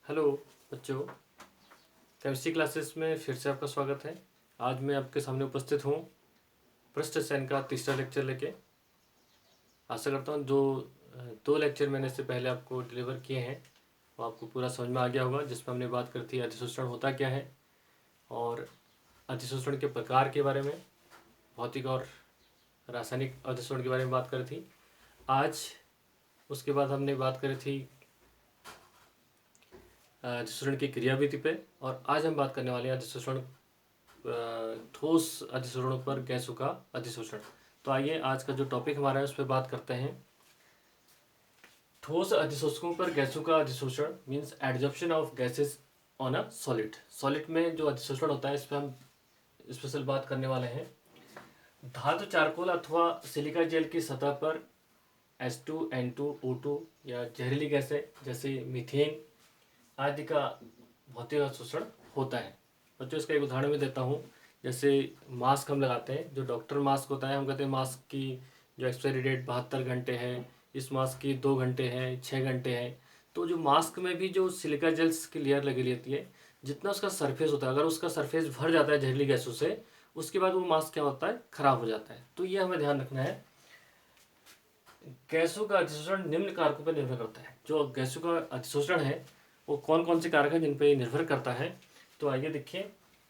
Hello बच्चों, chemistry classes में फिर से आपका स्वागत है। आज मैं आपके सामने उपस्थित हूँ पृष्ठ सेन का तीसरा लेक्चर लेके। आशा करता हूँ जो दो लेक्चर मैंने इससे पहले आपको डिलीवर किए हैं वो आपको पूरा समझ में आ गया होगा, जिसमें हमने बात करी थी अधिशोषण होता क्या है और अधिशोषण के प्रकार के बारे में, भौतिक और रासायनिक अधिशोषण के बारे में बात करी थी। आज उसके बाद हमने बात करी थी अधिशोषण की क्रियाविधि पे, और आज हम बात करने वाले हैं अधिशोषण ठोस अधिशोषणों पर गैसों का अधिशोषण। तो आइए आज का जो टॉपिक हमारा है उस पर बात करते हैं। ठोस अधिशोषकों पर गैसों का अधिशोषण means adsorption of gases on a solid. Solid में जो अधिशोषण होता है इस पर हम स्पेशल बात करने वाले हैं। धातु चारकोल अथवा सिलिका जेल की सतह पर H2N2O2 या जहरीली गैसें जैसे मीथेन आदि का भौतिक अवशोषण होता है। बच्चों, इसका एक उदाहरण मैं देता हूँ। जैसे मास्क हम लगाते हैं, जो डॉक्टर मास्क होता है, हम कहते हैं मास्क की जो एक्सपायरी डेट 72 घंटे है, इस मास्क की 2 घंटे है, 6 घंटे है। तो जो मास्क में भी जो सिलिका जेल्स की लेयर लगी रहती है, जितना उसका सरफेस होता है, अगर उसका सरफेस भर जाता है जहरीली गैसों से, उसके बाद वो मास्क क्या होता है, खराब हो जाता है। तो ये हमें ध्यान रखना है। गैसों का अधिशोषण निम्न कारकों पर निर्भर करता है। जो गैसों का अधिशोषण है वो कौन कौन से कारक हैं जिन पर ये निर्भर करता है। तो आइए देखिए,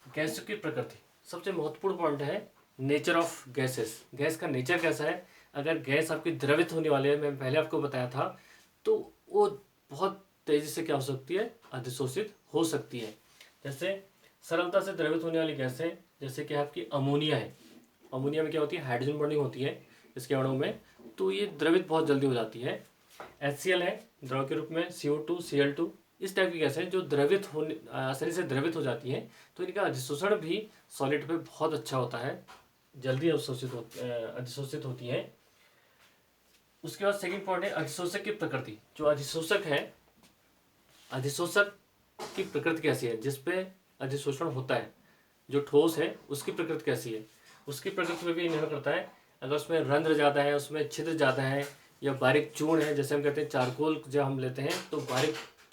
गैसों की प्रकृति सबसे महत्वपूर्ण पॉइंट है। नेचर ऑफ गैसेस, गैस का नेचर कैसा है। अगर गैस आपकी द्रवित होने वाली है, मैं पहले आपको बताया था, तो वो बहुत तेजी से क्या हो सकती है, अधिशोषित हो सकती है। जैसे सरलता से द्रवित होने वाली गैसें जैसे कि आपकी अमोनिया है। अमोनिया में क्या होती है, हाइड्रोजन बॉन्डिंग होती है इसके अणु में, तो ये द्रवित बहुत जल्दी हो जाती है। HCl है द्रव के रूप में, CO2 Cl2, इस टाइप की गैस है जो द्रवित होने आसानी से द्रवित हो जाती है। तो इनका अधिशोषण भी सॉलिड पे बहुत अच्छा होता है, जल्दी अधिशोषित होती है। उसके बाद सेकंड पॉइंट है अधिशोषक की प्रकृति। जो अधिशोषक है, अधिशोषक की प्रकृति कैसी है, जिसपे अधिशोषण होता है, जो ठोस है उसकी प्रकृति कैसी है, उसकी प्रकृति पर भी निर्भर करता है। अगर उसमें रंध्र ज़्यादा है, उसमें छिद्र ज़्यादा है, या बारीक चूर्ण है, जैसे हम कहते हैं चारकोल जब हम लेते हैं तो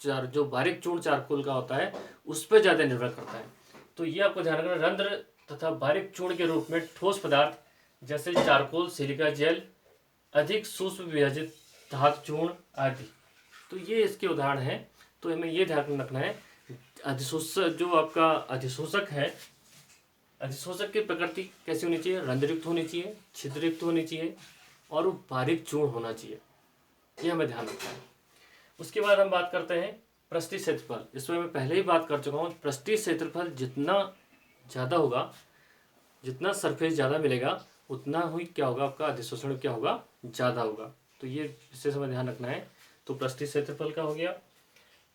जो बारीक चूर्ण चारकोल का होता है उस पर ज़्यादा निर्भर करता है। तो ये आपको ध्यान रखना, रंध्र तथा बारीक चूर्ण के रूप में ठोस पदार्थ जैसे चारकोल, सिलिका जेल, अधिक सूक्ष्म विभाजित धातु चूर्ण आदि, तो ये इसके उदाहरण हैं। तो हमें ये ध्यान रखना है, अधिशोषक जो आपका अधिशोषक है, अधिशोषक की प्रकृति कैसी होनी चाहिए, रंध्रयुक्त होनी चाहिए, छिद्रयुक्त होनी चाहिए, और वो बारीक चूर्ण होना चाहिए। ये हमें ध्यान रखना है। उसके बाद हम बात करते हैं पृष्ठीय क्षेत्रफल। इसमें मैं पहले ही बात कर चुका हूँ। पृष्ठीय क्षेत्रफल जितना ज़्यादा होगा, जितना सरफेस ज़्यादा मिलेगा, उतना ही क्या होगा, आपका अधिशोषण क्या होगा, ज़्यादा होगा। तो ये विशेष हमें ध्यान रखना है। तो पृष्ठीय क्षेत्रफल का हो गया।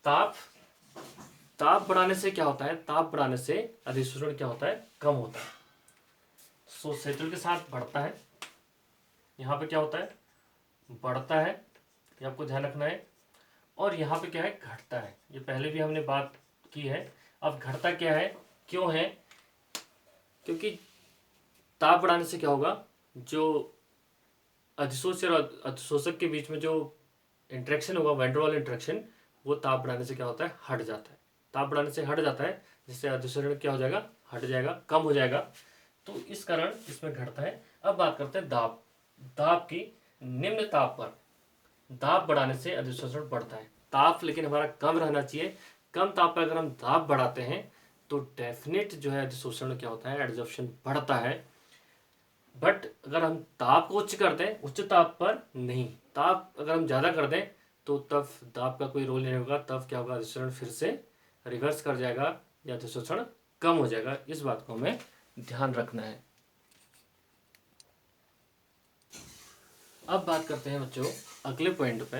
ताप, ताप बढ़ाने से क्या होता है, ताप बढ़ाने से अधिशोषण क्या होता है, कम होता है। सो क्षेत्र के साथ बढ़ता है, यहाँ पे क्या होता है, बढ़ता है, ये आपको ध्यान रखना है। और यहाँ पे क्या है, घटता है। ये पहले भी हमने बात की है। अब घटता क्या है, क्यों है, क्योंकि ताप बढ़ाने से क्या होगा, जो अधिशोषक और अधिशोषक के बीच में जो इंटरेक्शन होगा, वैन डर वाल इंटरेक्शन, वो ताप बढ़ाने से क्या होता है, हट जाता है। ताप बढ़ाने से हट जाता है, जिससे अधिशोषण क्या हो जाएगा, हट जाएगा, कम हो जाएगा। तो इस कारण इसमें घटता है। अब बात करते हैं दाब। दाब की, निम्न ताप पर दाब बढ़ाने से अधिशोषण बढ़ता है। ताप लेकिन हमारा कम रहना चाहिए। कम ताप पर अगर हम दाब बढ़ाते हैं तो डेफिनेट जो है अधिशोषण क्या होता है, एडजॉर्प्शन बढ़ता है। बट अगर हम ताप को उच्च कर दें, उच्च ताप पर नहीं, ताप अगर हम ज़्यादा कर दें तो तब दाब का कोई रोल नहीं होगा, तब क्या होगा, अधिशोषण फिर से रिवर्स कर जाएगा या अधिशोषण कम हो जाएगा। इस बात को हमें ध्यान रखना है। अब बात करते हैं बच्चों अगले पॉइंट पे,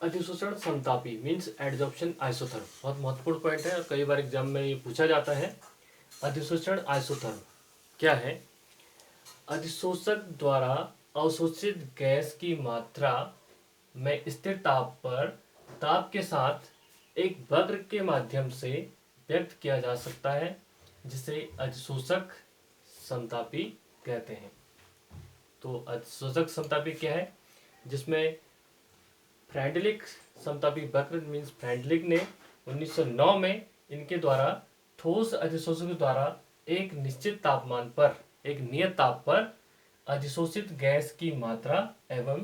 अधिशोषण समतापी मीन्स एडजॉर्प्शन आइसोथर्म। बहुत महत्वपूर्ण पॉइंट है और कई बार एग्जाम में ये पूछा जाता है। अधिशोषण आइसोथर्म क्या है। अधिशोषक द्वारा अवशोषित गैस की मात्रा में स्थिर ताप पर ताप के साथ एक वक्र के माध्यम से व्यक्त किया जा सकता है, जिसे अधिशोषक समतापी कहते हैं। तो अधिशोषक समतापी क्या है, जिसमें फ्रेडरिक समतापी वक्र मीन्स फ्रेडरिक ने 1909 में इनके द्वारा ठोस अधिशोषक के द्वारा एक निश्चित तापमान पर, एक नियत ताप पर अधिशोषित गैस की मात्रा एवं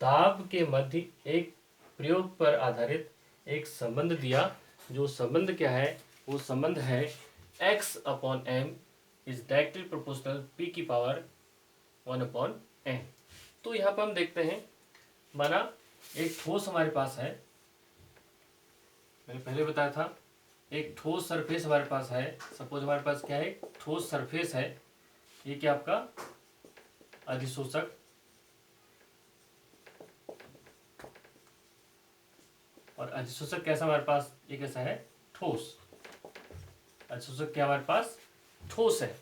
दाब के मध्य एक प्रयोग पर आधारित एक संबंध दिया। जो संबंध क्या है? वो संबंध है x upon m is directly proportional p की पावर 1 अपॉन n। तो यहाँ पर हम देखते हैं, माना एक ठोस हमारे पास है, मैंने पहले बताया था, एक ठोस सरफेस हमारे पास है। सपोज हमारे पास क्या है? ठोस सरफेस है। ये क्या आपका अधिशोषक, और अधिशोषक कैसा हमारे पास? ये कैसा है? ठोस। अधिशोषक क्या हमारे पास? ठोस है।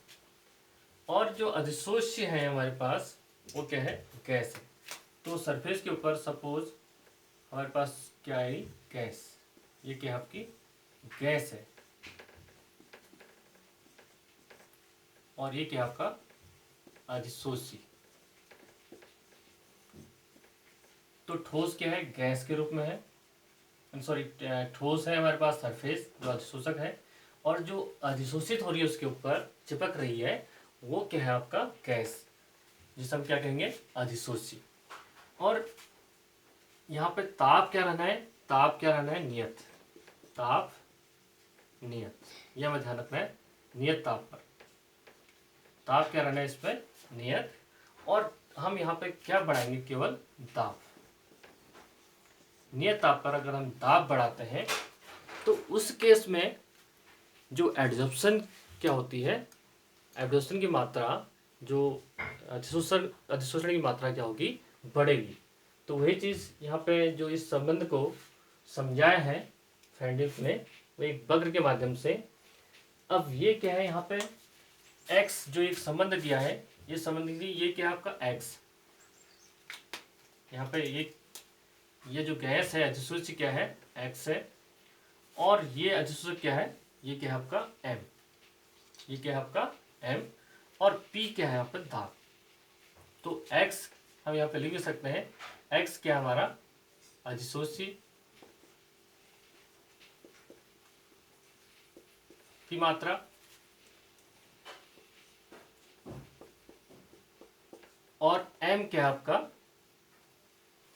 और जो अधिशोष्य है हमारे पास वो क्या है? गैस है। तो सरफेस के ऊपर सपोज हमारे पास क्या है? गैस। ये क्या आपकी गैस है, और ये क्या आपका अधिशोषी। तो ठोस क्या है? गैस के रूप में है, सॉरी ठोस है हमारे पास सरफेस जो अधिशोषक है, और जो अधिशोषित हो रही है उसके ऊपर चिपक रही है वो क्या है? आपका गैस, जिसे हम क्या कहेंगे? अधिशोषी। और यहाँ पे ताप क्या रहना है? ताप क्या रहना है? नियत। ताप नियत, यह हमें ध्यान रखना है। नियत ताप पर ताप क्या रहना है? इस पर नियत। और हम यहाँ पे क्या बढ़ाएंगे? केवल दाब। नियत ताप पर अगर हम दाब बढ़ाते हैं तो उस केस में जो एब्जॉर्प्शन क्या होती है? एब्जॉर्प्शन की मात्रा, जो अधिशोषण की मात्रा क्या होगी? बढ़ेगी। तो वही चीज़ यहाँ पे जो इस संबंध को समझाया है फ्रेडरिक ने, वो एक वक्र के माध्यम से। अब ये क्या है? यहाँ पे x जो एक संबंध दिया है, ये संबंध ये क्या है? आपका x। यहाँ पे ये जो गैस है अधिशोषी क्या है? x है। और ये अधिशोषक क्या है? ये क्या है? आपका m। ये क्या है? आपका m। और p क्या है? यहाँ पे दाब। तो x हम यहाँ पे लिख सकते हैं, x क्या हमारा? अधिशोषी की मात्रा, और m क्या है? आपका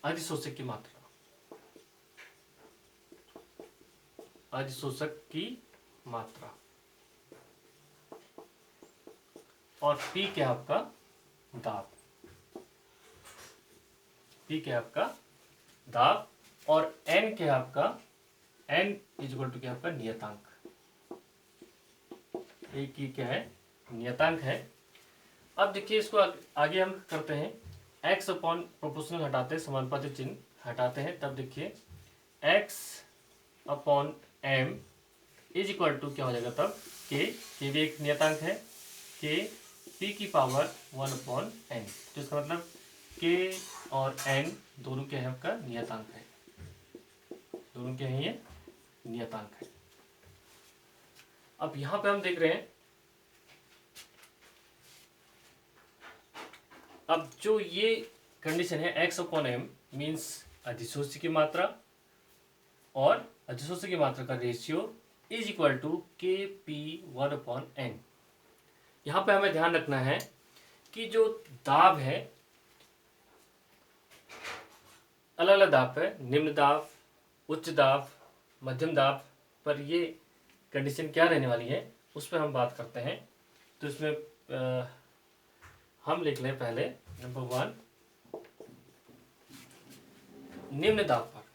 अधिशोषक की मात्रा। अधिशोषक की मात्रा। और P क्या है? आपका दाब। P क्या है? आपका दाब। और N क्या है? आपका N इज इक्वल टू क्या? आपका नियतांक। एक ही क्या है? नियतांक है। अब देखिए इसको आगे हम करते हैं, x अपॉन प्रोपोर्शनल हटाते हैं, समानुपातिक चिन्ह हटाते हैं, तब देखिए x upon m is equal to क्या हो जाएगा तब? k भी एक नियतांक है, k p की पावर 1 अपॉन n। तो इसका मतलब k और n दोनों क्या है? आपका नियतांक है। दोनों क्या है? ये नियतांक है। अब यहां पे हम देख रहे हैं, अब जो ये कंडीशन है x अपॉन m मीन्स अधिशोषी की मात्रा और अधिशोषी की मात्रा का ratio is equal to K P 1 upon n। यहाँ पे हमें ध्यान रखना है कि जो दाब है अलग अलग दाब है, निम्न दाब, उच्च दाब, मध्यम दाब पर ये कंडीशन क्या रहने वाली है उस पर हम बात करते हैं। तो इसमें हम लिख लें पहले नंबर 1, निम्न दाब पर।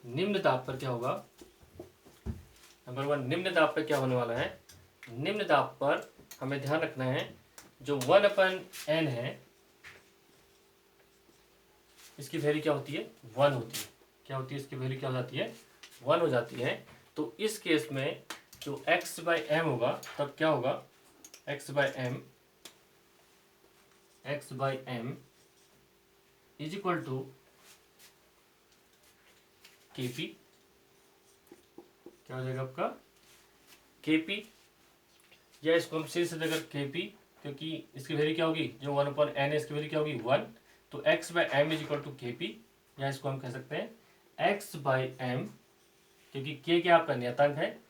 निम्न दाब पर क्या होगा? नंबर 1 निम्न दाब पर क्या होने वाला है? निम्न दाब पर हमें ध्यान रखना है जो 1 अपन n है इसकी वैल्यू क्या होती है? 1 होती है। क्या होती है? इसकी वैल्यू क्या हो जाती है? 1 हो जाती है। तो इस केस में जो x बाई एम होगा तब क्या होगा? x by M is equal to K P. क्या हो जाएगा आपका? के पी, या इसको हम सीधे अगर के पी क्योंकि इसकी वैल्यू क्या होगी, जो 1/n है इसकी वैल्यू क्या होगी 1, तो x/m is equal to kp, या इसको हम कह सकते हैं x/m, क्योंकि k क्या आपका नियतांक है,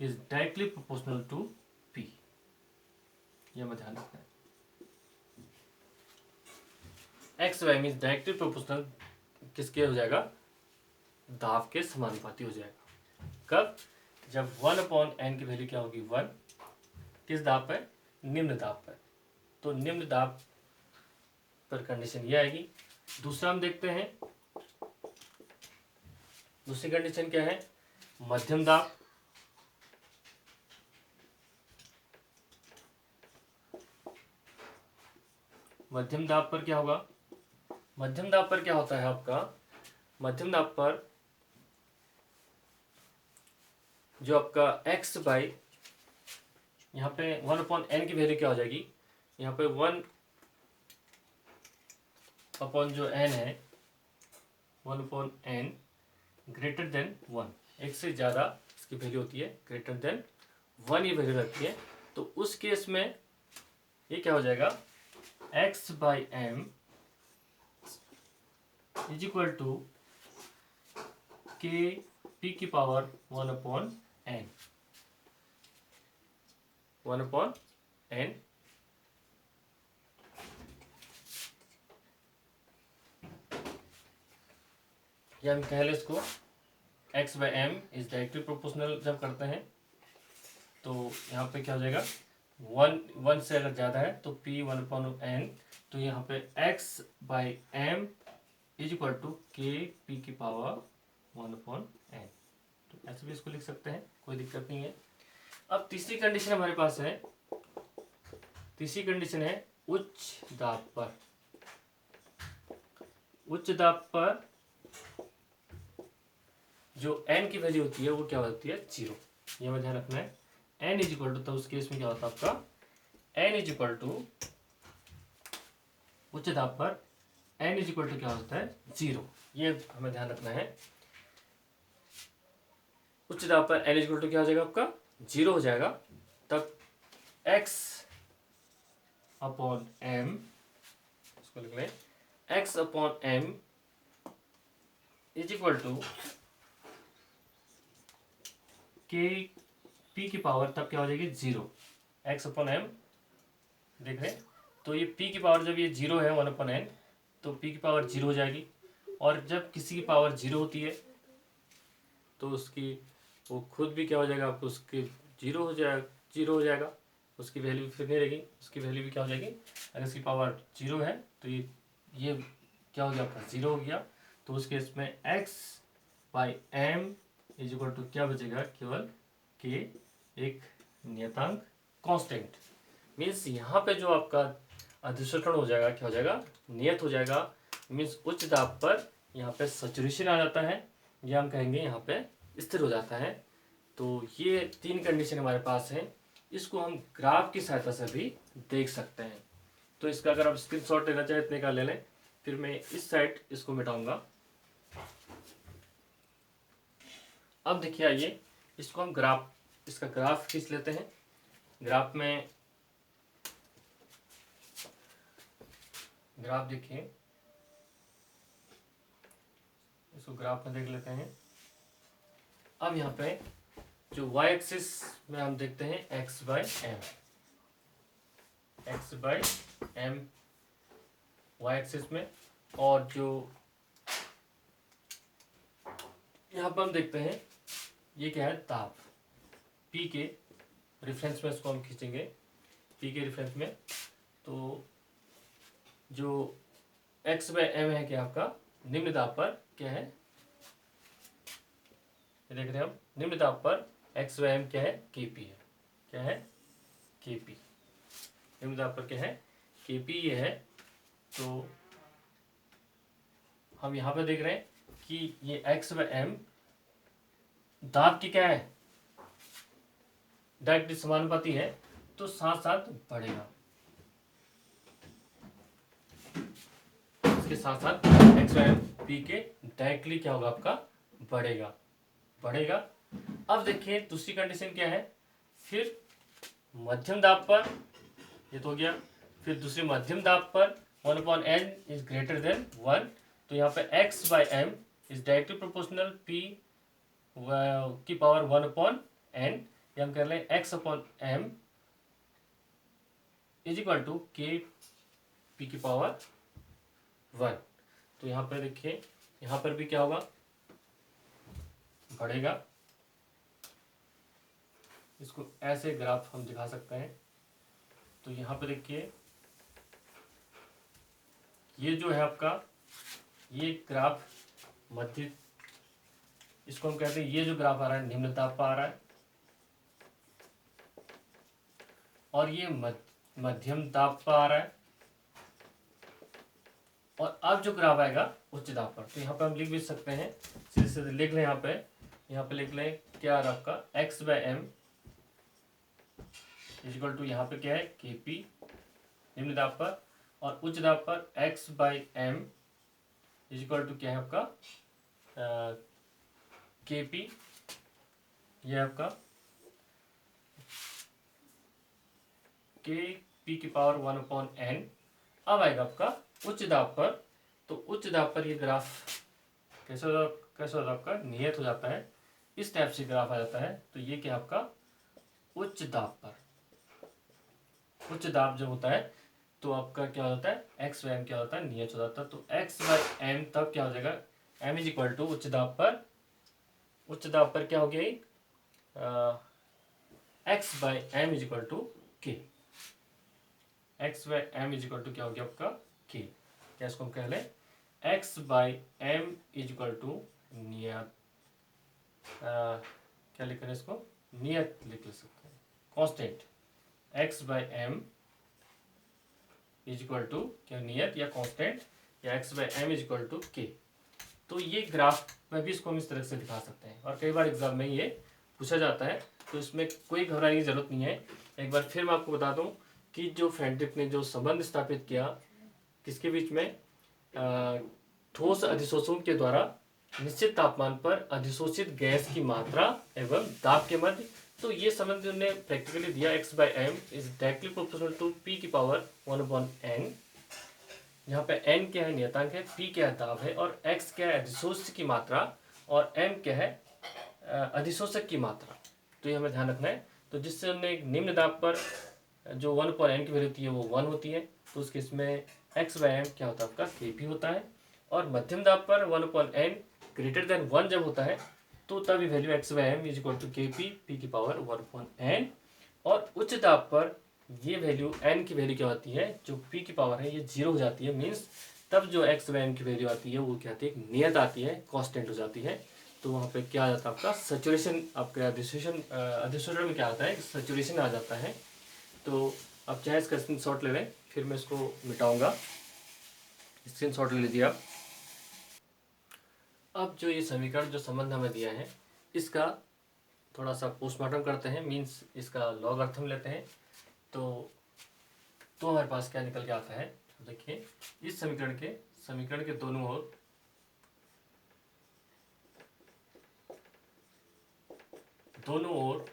is directly proportional to p, ये हमें ध्यान रखना है। x/m इज डायरेक्टली प्रोपोर्शनल किसके हो जाएगा, दाब के समानुपाती हो जाएगा। कब, जब 1/n की वैल्यू क्या होगी 1, किस दाब पर, निम्न दाब पर, तो निम्न दाब पर कंडीशन ये आएगी। दूसरा हम देखते हैं, दूसरी कंडीशन क्या है, मध्यम दाब। मध्यम दाब पर क्या होगा, मध्यम दाब पर क्या होता है आपका, मध्यम दाब पर जो आपका x बाई, यहाँ पे 1/n की वैल्यू क्या हो जाएगी, यहाँ पे 1/, जो n है 1/n ग्रेटर देन 1, एक से ज़्यादा इसकी वैल्यू होती है, ग्रेटर देन 1 ये वैल्यू लगती है, तो उस केस में ये क्या हो जाएगा, x/m is equal to k p की पावर 1/n, 1/n, या हम कह लें इसको x/m इज डायरेक्टली प्रोपोर्शनल जब करते हैं तो यहाँ पे क्या हो जाएगा, 1 से अगर ज़्यादा है तो p 1/n, तो यहाँ पे x/m is equal to k p की पावर 1/n, तो ऐसे भी इसको लिख सकते हैं, कोई दिक्कत नहीं है। अब तीसरी कंडीशन हमारे पास है, तीसरी कंडीशन है उच्च दाब पर। उच्च दाब पर जो n की वैल्यू होती है वो क्या होती है 0, ये हमें ध्यान रखना है। n इज इक्वल टू, तो उस केस में क्या होता है आपका n इज इक्वल टू, उच्च दाब पर n इज इक्वल टू क्या होता है 0, ये हमें ध्यान रखना है। उच्च दाब पर n इज इक्वल टू क्या हो जाएगा आपका 0 हो जाएगा, तब x/m, इसको लिख लें x/m is equal to k p की पावर, तब क्या हो जाएगी 0, x/m देख रहे हैं, तो ये p की पावर जब ये 0 है 1/n, तो p की पावर 0 हो जाएगी, और जब किसी की पावर 0 होती है तो उसकी वो खुद भी क्या हो जाएगा आपको, उसके 0 हो जाएगा, उसकी वैल्यू फिर नहीं रहेगी, उसकी वैल्यू भी क्या हो जाएगी, अगर इसकी पावर 0 है तो ये क्या हो गया आपका 0 हो गया, तो उस केस में x/m इज इक्वल टू क्या बचेगा, केवल k, एक नियतांक कांस्टेंट, मीन्स यहाँ पे जो आपका अधिष्ठान हो जाएगा क्या हो जाएगा, नियत हो जाएगा, मीन्स उच्च दाब पर यहाँ पे सैचुरेशन आ जाता है, या हम कहेंगे यहाँ पे स्थिर हो जाता है। तो ये 3 कंडीशन हमारे पास है, इसको हम ग्राफ की सहायता से भी देख सकते हैं। तो इसका अगर आप स्क्रीनशॉट लेना चाहें इतने का ले लें, फिर मैं इस साइड इसको मिटाऊंगा। अब देखिए आइए इसको हम ग्राफ, इसका ग्राफ खींच लेते हैं। ग्राफ में, ग्राफ देखिए, इसको ग्राफ में देख लेते हैं। अब यहाँ पे जो y एक्सिस में हम देखते हैं x/m, x/m y एक्सिस में, और जो यहाँ पर हम देखते हैं ये क्या है, ताप, p के रेफरेंस में इसको हम खींचेंगे, p के रेफरेंस में, तो जो x/m है क्या आपका निम्न दाब पर क्या है, ये देख रहे हैं हम, निम्न दाब पर x/m क्या है, kp है, क्या है kp, निम्न दाब पर क्या है kp ये है। तो हम यहाँ पे देख रहे हैं कि ये x/m दाब की क्या है, डायरेक्टली समानुपाती है, तो साथ साथ बढ़ेगा, इसके साथ साथ x/m p के डायरेक्टली क्या होगा आपका बढ़ेगा। अब देखिए दूसरी कंडीशन क्या है, फिर मध्यम दाब पर ये तो हो गया। फिर दूसरी मध्यम दाब पर 1/n इज ग्रेटर देन 1, तो यहाँ पे x/m is directly proportional p की पावर 1/n, या हम कर लें x/m is equal to k p की पावर 1। तो यहाँ पर देखिए, यहाँ पर भी क्या होगा, बढ़ेगा। इसको ऐसे ग्राफ हम दिखा सकते हैं। तो यहाँ पे देखिए, ये जो है आपका, ये ग्राफ मध्य, इसको हम कहते हैं, ये जो ग्राफ आ रहा है निम्न ताप पर आ रहा है, और ये मध्यम ताप पर आ रहा है, और अब जो ग्राफ आएगा उच्च ताप पर। तो यहाँ पे हम लिख भी सकते हैं, सीधे सीधे लिख लें, यहाँ पे लिख लें क्या आ रहा है आपका, x/m इक्वल टू, यहाँ पे क्या है kp निम्न दाब पर, और उच्च दाब पर x/m इक्वल टू क्या है आपका kp, ये आपका kp की पावर 1/n। अब आएगा आपका उच्च दाब पर। तो उच्च दाब पर ये ग्राफ कैसे होता आपका, नियत हो जाता है, इस टाइप से ग्राफ आ जाता है। तो ये क्या आपका उच्च दाब पर, उच्च दाब जब होता है तो आपका क्या होता है, x/m क्या होता है, नियत हो जाता है। तो x/m तब क्या हो जाएगा, m इज इक्वल टू उच्च दाब पर क्या हो गया, x/m is equal to k, x/m is equal to क्या हो गया आपका k। क्या इसको हम कह लें, x/m इज इक्वल टू नियत, क्या लिख रहे हैं इसको, नियत लिख सकते हैं, constant, x/m is equal to क्या, नियत या कांस्टेंट, या x/m is equal to k। तो ये ग्राफ में भी इसको हम इस तरह से दिखा सकते हैं, और कई बार एग्जाम में ये पूछा जाता है। तो इसमें कोई घबराने की जरूरत नहीं है। एक बार फिर मैं आपको बता दूं कि जो फ्रेडरिक ने जो संबंध स्थापित किया किसके बीच में, ठोस अधिशोषण के द्वारा निश्चित तापमान पर अधिशोषित गैस की मात्रा एवं दाब के मध्य, तो ये संबंध उन्होंने प्रैक्टिकली दिया, x/m is directly proportional to p की पावर 1/n। यहाँ पे n क्या है, नियतांक है, p क्या है, दाब है, और x क्या है, अधिशोष्य की मात्रा, और m क्या है, अधिशोषक की मात्रा। तो ये हमें ध्यान रखना है। तो जिससे हमने एक निम्न दाब पर जो 1/n की वैल्यू होती है वो 1 होती है, तो उस केस में x/m क्या होता है आपका kp होता है। और मध्यम दाब पर 1/n ग्रेटर देन 1 जब होता है, तो तब ये value x/m is equal to kp p की पावर 1/n। और उच्च दाब पर ये वैल्यू n की वैल्यू क्या होती है, जो p की पावर है ये 0 हो जाती है, मीन्स तब जो x/m की वैल्यू आती है वो क्या आती है, एक नियत आती है, कांस्टेंट हो जाती है। तो वहाँ पे क्या आ जाता है आपका सैचुरेशन, आपका अधिशोषण में क्या आता है, सैचुरेशन आ जाता है। तो आप चाहे इसका स्क्रीन शॉट ले लें, फिर मैं इसको मिटाऊंगा, स्क्रीन शॉट ले लीजिए आप। अब जो ये समीकरण जो संबंध हमें दिया है, इसका थोड़ा सा पोस्टमार्टम करते हैं, मीन्स इसका लॉगअर्थम लेते हैं। तो हमारे पास क्या निकल के आता है, देखिए इस समीकरण के दोनों ओर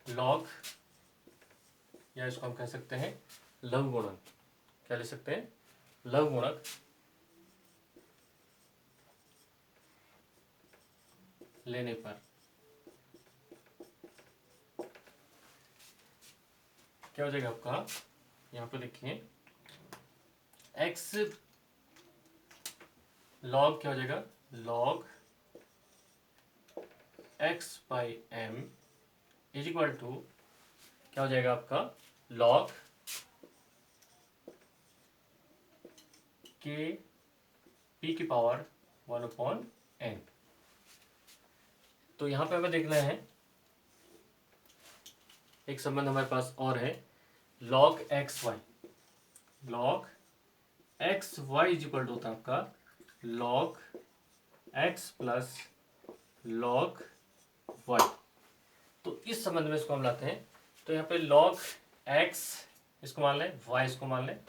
लॉग, या इसको हम कह सकते हैं लघु गुणक, क्या ले सकते हैं, लघु गुणक लेने पर क्या हो जाएगा आपका, यहाँ पे देखिए x लॉग क्या हो जाएगा, log x/m is equal to क्या हो जाएगा आपका, लॉग k p की पावर 1/n। तो यहाँ पे हमें देखना है, एक संबंध हमारे पास और है, log xy, log xy is equal to होता है आपका log x plus log y। तो इस संबंध में इसको हम लाते हैं। तो यहाँ पे log x इसको मान लें, y इसको मान लें।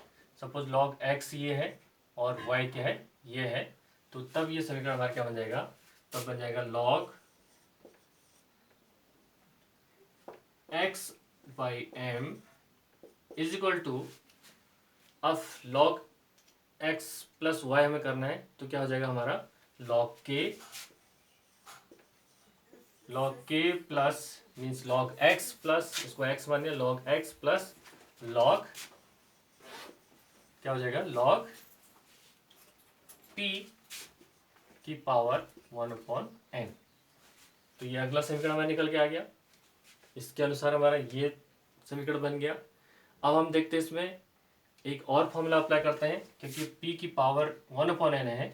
सपोज log x ये है और y क्या है, ये है। तो तब ये समीकरण हमारा क्या बन जाएगा, तब बन जाएगा log X by M is equal to, अब लॉग एक्स प्लस वाई हमें करना है, तो क्या हो जाएगा हमारा लॉग के plus means log X plus, इसको एक्स मान लिया, लॉग एक्स प्लस लॉग क्या हो जाएगा लॉग पी की पावर 1/n। तो ये अगला समीकरण हमारा निकल के आ गया। इसके अनुसार हमारा ये समीकरण बन गया। अब हम देखते हैं इसमें एक और फॉर्मूला अप्लाई करते हैं, क्योंकि p की पावर 1/n है,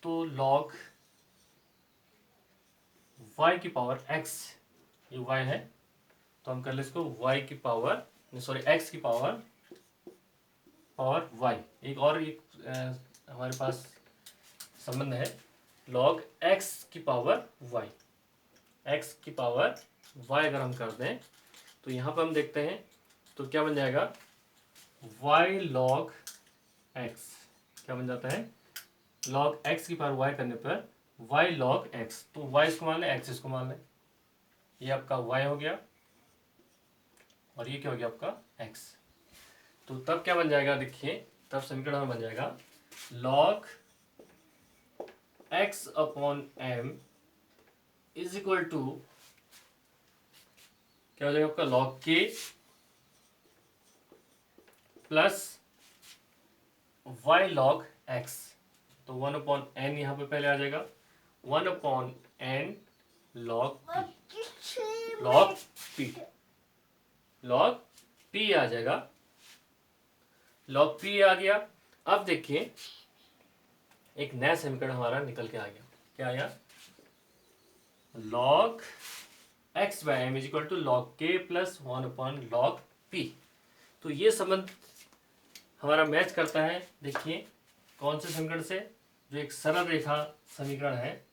तो log y की पावर x, ये y है, तो हम कर ले इसको y की पावर, सॉरी x की पावर y। एक और हमारे पास संबंध है log x की पावर y, x की पावर y अगर हम कर दें तो यहाँ पर हम देखते हैं तो क्या बन जाएगा y log x, क्या बन जाता है log x की पावर y करने पर y log x, तो y इसको मान लें, x इसको मान लें, ये आपका y हो गया और ये क्या हो गया आपका x। तो तब क्या बन जाएगा, देखिए तब समीकरण बन जाएगा log x upon m is equal to, क्या हो जाएगा आपका log k plus y log x, तो 1/n यहाँ पे पहले आ जाएगा, 1/n log p आ जाएगा, log p आ गया। अब देखिए एक नया समीकरण हमारा निकल के आ गया, क्या आया log x by m is equal to log k plus 1/log p। तो ये संबंध हमारा मैच करता है, देखिए कौन से समीकरण से, जो एक सरल रेखा समीकरण है,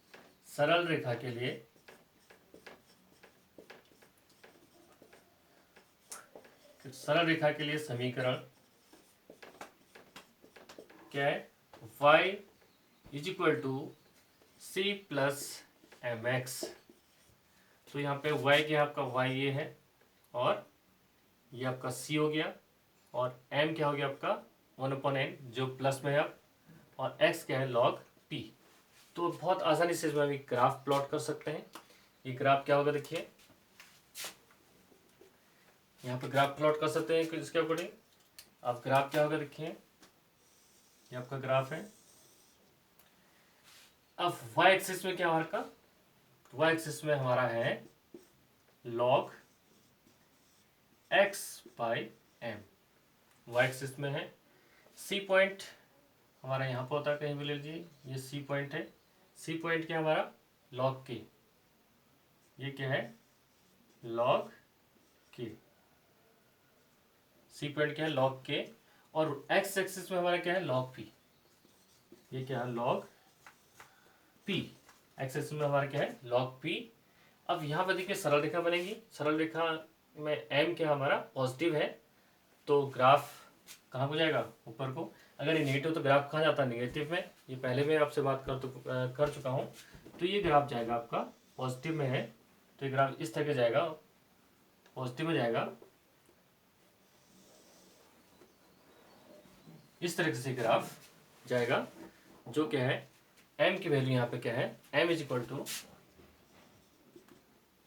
सरल रेखा के लिए समीकरण क्या है, y is equal to C plus M X. तो यहाँ पे y क्या है आपका, y ये है और ये आपका c हो गया, और m क्या हो गया आपका 1/n जो प्लस में है अब, और x क्या है log p। तो बहुत आसानी से इसमें हम एक ग्राफ प्लॉट कर सकते हैं। ये ग्राफ क्या होगा, देखिए यहाँ पे ग्राफ प्लॉट कर सकते हैं इसके अकॉर्डिंग। अब ग्राफ क्या होगा, देखिए ये आपका ग्राफ है। अब y एक्सिस में क्या हमारा, y एक्सिस में हमारा है log x by m, y axis में है। c पॉइंट हमारा यहाँ पर होता है, कहीं भी ले लीजिए, ये c पॉइंट है। c पॉइंट क्या हमारा log k, ये क्या है log k, c पॉइंट क्या है log k, और x एक्सिस में हमारा क्या है log p, ये क्या है log p, x एक्सिस में हमारा क्या है log p। अब यहाँ पर देखिए सरल रेखा बनेगी, सरल रेखा में m क्या हमारा पॉजिटिव है, तो ग्राफ कहाँ को जाएगा, ऊपर को। अगर ये नेगेटिव तो ग्राफ कहाँ जाता है, नेगेटिव में। ये पहले मैं आपसे बात कर चुका हूँ। तो ये ग्राफ जाएगा आपका पॉजिटिव में है, तो ये ग्राफ इस तरह के जाएगा, पॉजिटिव में जाएगा, इस तरह से ग्राफ जाएगा, जो क्या है m की वैल्यू यहाँ पे क्या है, m is equal to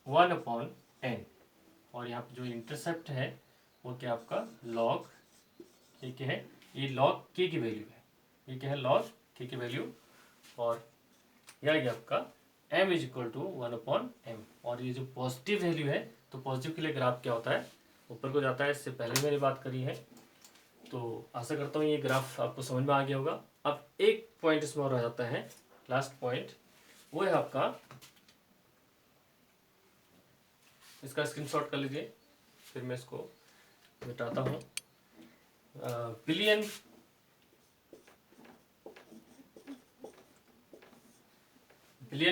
1/n, और यहाँ पे जो इंटरसेप्ट है वो क्या आपका log, ये क्या है, ये log k की वैल्यू है, ये क्या है log k की वैल्यू, और यह आ गया आपका m is equal to 1/m। और ये जो पॉजिटिव वैल्यू है, तो पॉजिटिव के लिए ग्राफ क्या होता है, ऊपर को जाता है, इससे पहले मैंने बात करी है। तो आशा करता हूँ ये ग्राफ आपको समझ में आ गया होगा। अब एक पॉइंट इसमें और रह जाता है, लास्ट पॉइंट, वो है आपका, इसका स्क्रीनशॉट कर लीजिए, फिर मैं इसको मिटाता हूँ। बिलियन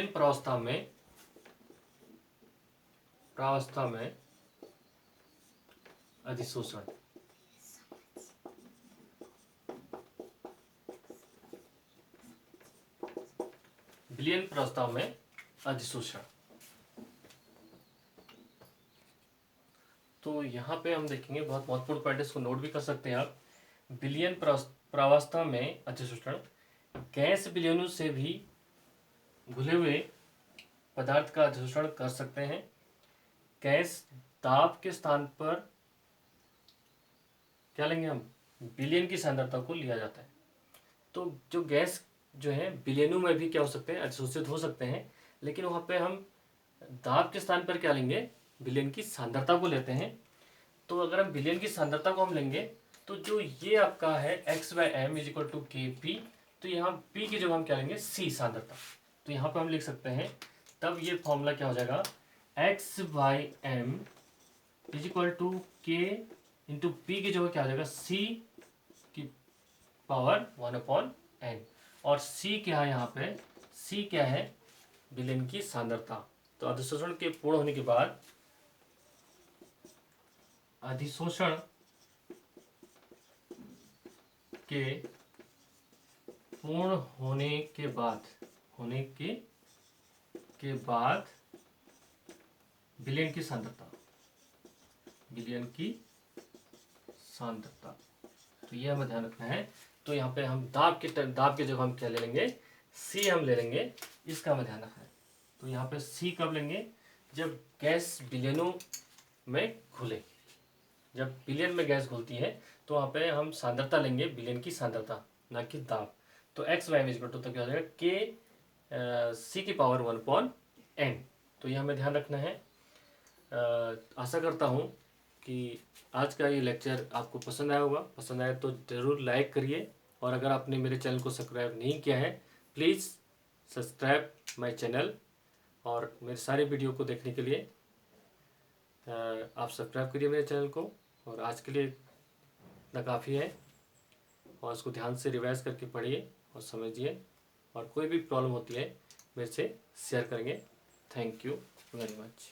प्रावस्था में अधिशोषण, बिलियन प्रावस्था में अधिशोषण। यहाँ पे हम देखेंगे बहुत महत्वपूर्ण पॉइंट है, इसको नोट भी कर सकते हैं आप। विलयन प्रावस्था में अधिशोषण गैस विलयनों से भी घुले हुए पदार्थ का अधिशोषण कर सकते हैं। गैस दाब के स्थान पर क्या लेंगे हम, विलयन की सांद्रता को लिया जाता है। तो जो गैस जो है विलयनों में भी क्या हो सकते हैं, अधिशोषित हो सकते हैं, लेकिन वहाँ पे हम दाब के स्थान पर क्या लेंगे, विलयन की सांद्रता को लेते हैं। तो अगर हम विलयन की सांद्रता को हम लेंगे तो जो ये आपका है x/m is equal to K P, तो यहाँ p की जगह हम क्या लेंगे, c सांद्रता। तो यहाँ पे हम लिख सकते हैं, तब ये फॉर्मूला क्या हो जाएगा, x/m इज इक्वल टू के इंटू पी की जगह क्या हो जाएगा, c की पावर 1/n। और c क्या है यहाँ पे, c क्या है, विलयन की सांद्रता। तो अधिशोषण के पूर्ण होने के बाद, अधिशोषण के पूर्ण होने के बाद विलयन की सांद्रता, तो ये हमें ध्यान रखना है। तो यहाँ पे हम दाब के जब हम क्या ले लेंगे, सी हम ले लेंगे, इसका हमें ध्यान रखना है। तो यहाँ पे सी कब लेंगे, जब गैस विलयनों में घुले, जब विलयन में गैस घुलती है तो वहाँ पे हम सांद्रता लेंगे, विलयन की सांद्रता, ना कि दाब। तो x/m इज इक्वल टू क्या हो जाएगा, के सी की पावर 1/n। तो ये हमें ध्यान रखना है। आशा करता हूँ कि आज का ये लेक्चर आपको पसंद आया होगा। पसंद आया तो ज़रूर लाइक करिए, और अगर आपने मेरे चैनल को सब्सक्राइब नहीं किया है, प्लीज़ सब्सक्राइब माय चैनल। और मेरे सारे वीडियो को देखने के लिए आप सब्सक्राइब करिए मेरे चैनल को। और आज के लिए इतना काफ़ी है, और इसको ध्यान से रिवाइज करके पढ़िए और समझिए, और कोई भी प्रॉब्लम होती है मेरे से शेयर करेंगे। Thank you very much.